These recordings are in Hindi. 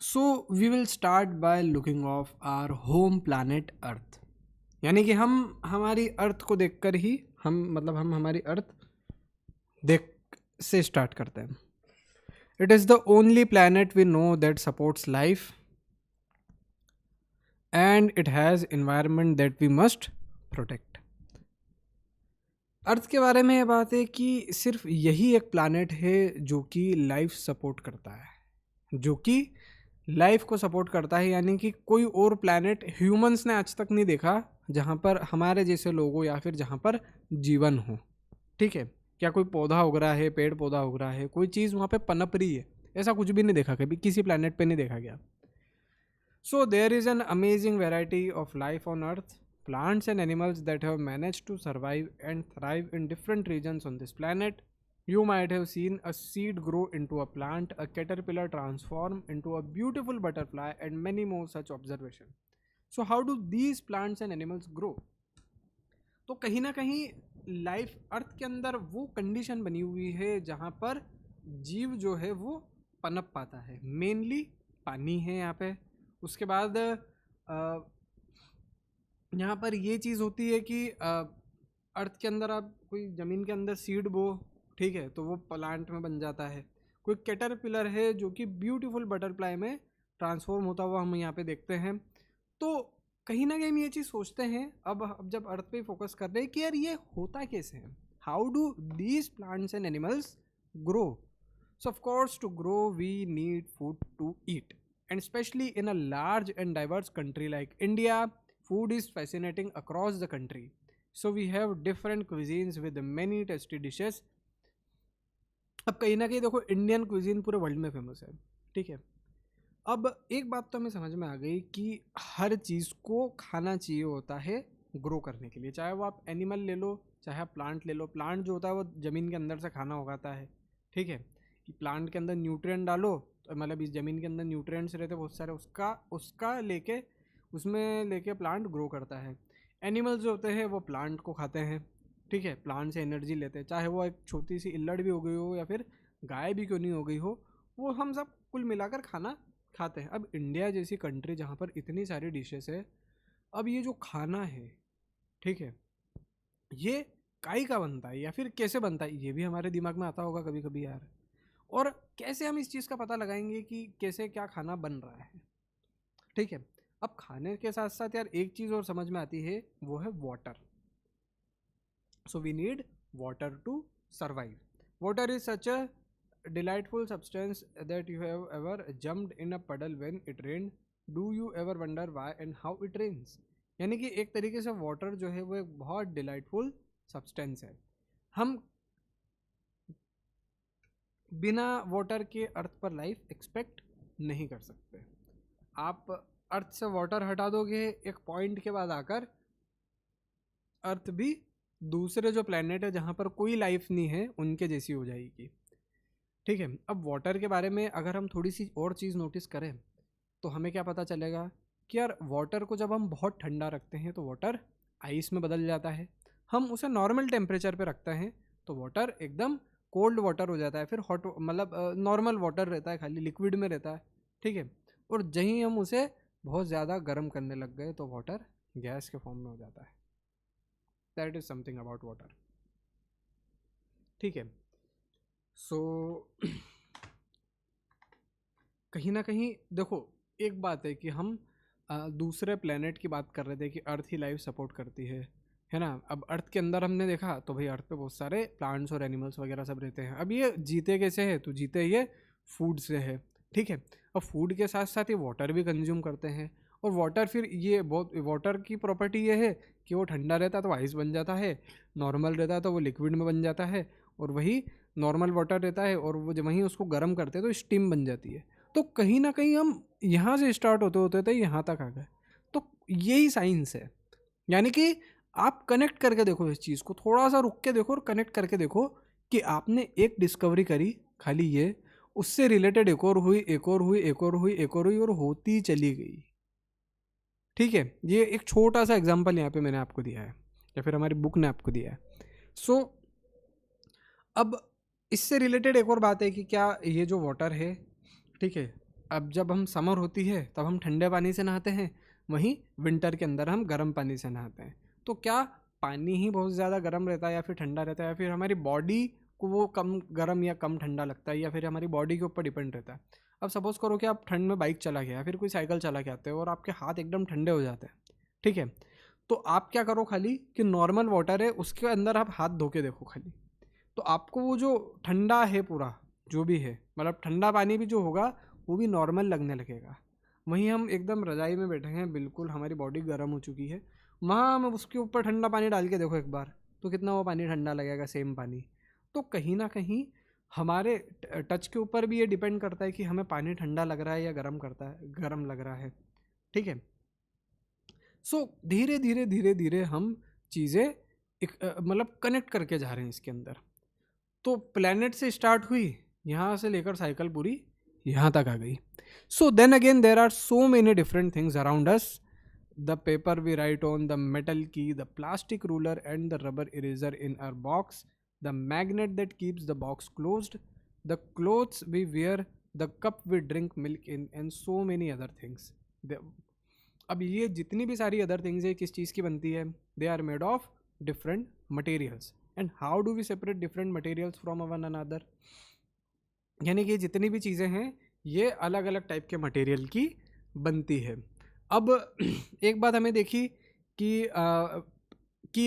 So we will start by looking of our home planet earth. यानी कि हम हमारी अर्थ को देखकर ही हम हमारी अर्थ देख से स्टार्ट करते हैं। It is the only planet we know that supports life and it has environment that we must protect. Earth के बारे में ये बात है कि सिर्फ यही एक प्लैनेट है जो कि लाइफ सपोर्ट करता है, जो कि लाइफ को सपोर्ट करता है। यानी कि कोई और प्लैनेट ह्यूमंस ने आज तक नहीं देखा जहाँ पर हमारे जैसे लोग हो या फिर जहाँ पर जीवन हो। ठीक है, क्या कोई पौधा उग रहा है, पेड़ पौधा उग रहा है, कोई चीज़ वहाँ पे पनप रही है, ऐसा कुछ भी नहीं देखा, कभी किसी प्लैनेट पे नहीं देखा गया। So there is an amazing variety of life on earth, plants and animals that have managed to survive and thrive in different regions on this planet. You might have seen a seed grow into a plant, a caterpillar transform into a beautiful butterfly, and many more such observations. So, how do these plants and animals grow? तो कहीं ना कहीं लाइफ अर्थ के अंदर वो कंडीशन बनी हुई है जहाँ पर जीव जो है वो पनप पाता है। मेनली पानी है यहाँ पे। उसके बाद यहाँ पर ये चीज़ होती है कि अर्थ के अंदर आप कोई ज़मीन के अंदर सीड बो, ठीक है, तो वो प्लांट में बन जाता है। कोई कैटरपिलर है जो कि ब्यूटीफुल बटरफ्लाई में ट्रांसफॉर्म होता हुआ हम यहाँ पे देखते हैं। तो कहीं ना कहीं हम ये चीज़ सोचते हैं, अब जब अर्थ पे फोकस कर रहे हैं कि यार ये होता कैसे है, how do these plants and animals grow. So of course to grow we need food to eat, and specially in a large and diverse country like India, food is fascinating across the country. So we have different cuisines with many tasty dishes. अब कहीं ना कहीं देखो इंडियन क्विजीन पूरे वर्ल्ड में फेमस है, ठीक है। अब एक बात तो हमें समझ में आ गई कि हर चीज़ को खाना चाहिए होता है ग्रो करने के लिए। चाहे वो आप एनिमल ले लो, चाहे आप प्लांट ले लो। प्लांट जो होता है वो ज़मीन के अंदर से खाना उगाता है, ठीक है। कि प्लांट के अंदर न्यूट्रिएंट डालो तो मतलब इस ज़मीन के अंदर न्यूट्रिएंट्स रहते हैं बहुत सारे, उसका लेके उसमें लेके प्लांट ग्रो करता है। एनिमल्स जो होते हैं वो प्लांट को खाते हैं, ठीक है, प्लांट से एनर्जी लेते हैं। चाहे वो एक छोटी सी इल्लड़ भी हो गई हो या फिर गाय भी क्यों नहीं हो गई हो, वो हम सब कुल मिलाकर खाना खाते हैं। अब इंडिया जैसी कंट्री जहाँ पर इतनी सारी डिशेस है, अब ये जो खाना है, ठीक है, ये काई का बनता है या फिर कैसे बनता है, ये भी हमारे दिमाग में आता होगा कभी कभी यार। और कैसे हम इस चीज़ का पता लगाएंगे कि कैसे क्या खाना बन रहा है, ठीक है। अब खाने के साथ साथ यार एक चीज़ और समझ में आती है, वो है water. So we need water to survive. Water is such a delightful substance that you have ever jumped in a puddle when it rained. Do you ever wonder why and how it rains? यानी कि एक तरीके से वाटर जो है वो एक बहुत डिलाइटफुल सब्सटेंस है। हम बिना वाटर के अर्थ पर लाइफ एक्सपेक्ट नहीं कर सकते। आप अर्थ से वाटर हटा दोगे एक पॉइंट के बाद आकर अर्थ भी दूसरे जो प्लेनेट है जहाँ पर कोई लाइफ नहीं है उनके जैसी हो जाएगी, ठीक है। अब वाटर के बारे में अगर हम थोड़ी सी और चीज़ नोटिस करें तो हमें क्या पता चलेगा कि यार वाटर को जब हम बहुत ठंडा रखते हैं तो वाटर आइस में बदल जाता है। हम उसे नॉर्मल टेम्परेचर पे रखते हैं तो वाटर एकदम कोल्ड वाटर हो जाता है, फिर हॉट मतलब नॉर्मल वाटर रहता है, खाली लिक्विड में रहता है, ठीक है। और जहीं हम उसे बहुत ज़्यादा गर्म करने लग गए तो वाटर गैस के फॉर्म में हो जाता है। That is something about water, ठीक है। सो कहीं ना कहीं देखो एक बात है कि हम दूसरे प्लेनेट की बात कर रहे थे कि अर्थ ही लाइफ सपोर्ट करती है ना। अब अर्थ के अंदर हमने देखा तो भाई अर्थ पे बहुत सारे प्लांट्स और एनिमल्स वगैरह सब रहते हैं। अब ये जीते कैसे हैं, तो जीते ये फूड से है, ठीक है। अब फूड के साथ साथ ये वाटर भी कंज्यूम करते हैं, और वाटर फिर ये बहुत वाटर की प्रॉपर्टी ये है कि वो ठंडा रहता है तो आइस बन जाता है, नॉर्मल रहता है तो वो लिक्विड में बन जाता है, और वही नॉर्मल वाटर रहता है और वो जब वहीं उसको गर्म करते हैं तो स्टीम बन जाती है। तो कहीं ना कहीं हम यहाँ से स्टार्ट होते होते थे यहाँ तक आ गए। तो यही साइंस है। यानी कि आप कनेक्ट करके देखो इस चीज़ को, थोड़ा सा रुक के देखो और कनेक्ट करके देखो कि आपने एक डिस्कवरी करी खाली ये, उससे रिलेटेड एक और हुई, एक और हुई, एक और हुई, एक और हुई, और होती चली गई, ठीक है। ये एक छोटा सा एग्जाम्पल यहाँ पे मैंने आपको दिया है या फिर हमारी बुक ने आपको दिया है। सो अब इससे रिलेटेड एक और बात है कि क्या ये जो वाटर है, ठीक है, अब जब हम समर होती है तब हम ठंडे पानी से नहाते हैं, वहीं विंटर के अंदर हम गर्म पानी से नहाते हैं। तो क्या पानी ही बहुत ज़्यादा गर्म रहता है या फिर ठंडा रहता है, या फिर हमारी बॉडी को वो कम गर्म या कम ठंडा लगता है, या फिर हमारी बॉडी के ऊपर डिपेंड रहता है। अब सपोज़ करो कि आप ठंड में बाइक चला गया या फिर कोई साइकिल चला के आते हो और आपके हाथ एकदम ठंडे हो जाते हैं, ठीक है, तो आप क्या करो खाली कि नॉर्मल वाटर है उसके अंदर आप हाथ धो के देखो खाली, तो आपको वो जो ठंडा है पूरा जो भी है, मतलब ठंडा पानी भी जो होगा वो भी नॉर्मल लगने लगेगा। वहीं हम एकदम रज़ाई में बैठे हैं, बिल्कुल हमारी बॉडी गर्म हो चुकी है, वहाँ हम उसके ऊपर ठंडा पानी डाल के देखो एक बार, तो कितना वो पानी ठंडा लगेगा, सेम पानी। तो कहीं ना कहीं हमारे टच के ऊपर भी ये डिपेंड करता है कि हमें पानी ठंडा लग रहा है या गर्म लग रहा है, ठीक है। सो धीरे धीरे धीरे धीरे हम चीज़ें मतलब कनेक्ट करके जा रहे हैं इसके अंदर। तो प्लेनेट से स्टार्ट हुई, यहाँ से लेकर साइकिल पूरी यहाँ तक आ गई। So then again there are so many different things around us, the paper we write on, the metal key, the plastic ruler and the rubber eraser in our box, the magnet that keeps the box closed, the clothes we wear, the cup we drink milk in, and so many other things. अब ये जितनी भी सारी अदर थिंग्स है किस चीज़ की बनती है, they are made of different materials. And how do we separate different materials from one another, यानी कि जितनी भी चीज़ें हैं ये अलग अलग टाइप के मटेरियल की बनती है। अब एक बात हमें देखी कि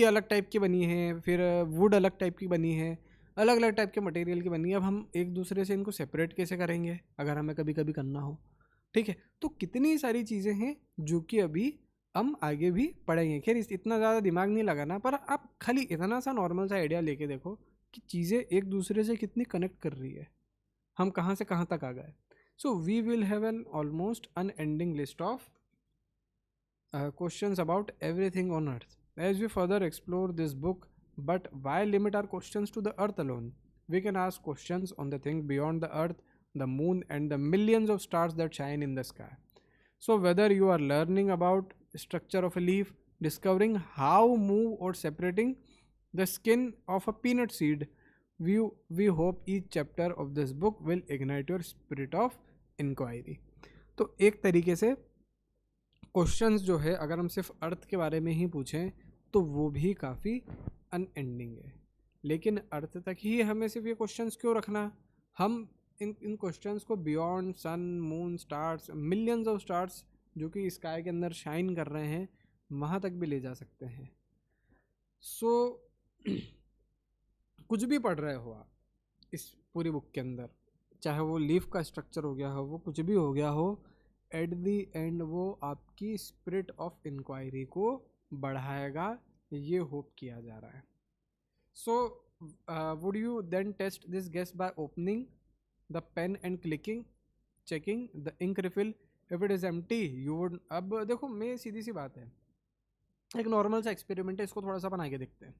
अलग टाइप की बनी है, फिर वुड अलग टाइप की बनी है, अलग अलग टाइप के मटेरियल की बनी है। अब हम एक दूसरे से इनको सेपरेट कैसे करेंगे अगर हमें कभी कभी करना हो, ठीक है। तो कितनी सारी चीज़ें हैं जो कि अभी हम आगे भी पढ़ेंगे। खैर इतना ज़्यादा दिमाग नहीं लगाना, पर आप खाली इतना सा नॉर्मल सा आइडिया लेके देखो कि चीज़ें एक दूसरे से कितनी कनेक्ट कर रही है, हम कहाँ से कहाँ तक आ गए। So we will have an almost unending list of questions about everything on earth as we further explore this book. But why limit our questions to the earth alone? We can ask questions on the thing beyond the earth, the moon, and the millions of stars that shine in the sky. So whether you are learning about structure of a leaf, discovering how move, or separating the skin of a peanut seed, we hope each chapter of this book will ignite your spirit of inquiry. तो एक तरीके से क्वेश्चंस जो है अगर हम सिर्फ अर्थ के बारे में ही पूछें तो वो भी काफ़ी अनएंडिंग है, लेकिन अर्थ तक ही हमें सिर्फ ये क्वेश्चंस क्यों रखना, हम इन क्वेश्चंस को beyond sun, moon, stars, millions of stars जो कि स्काई के अंदर शाइन कर रहे हैं वहाँ तक भी ले जा सकते हैं। सो कुछ भी पढ़ रहे हो आप इस पूरी बुक के अंदर, चाहे वो लीफ का स्ट्रक्चर हो गया हो, वो कुछ भी हो गया हो, एट दी एंड वो आपकी स्पिरिट ऑफ इंक्वायरी को बढ़ाएगा, ये होप किया जा रहा है। So would you then test this guess by opening the pen and clicking, checking the ink refill, if it is empty you would. अब देखो मैं सीधी सी बात है, एक नॉर्मल सा एक्सपेरिमेंट है, इसको थोड़ा सा बना के देखते हैं।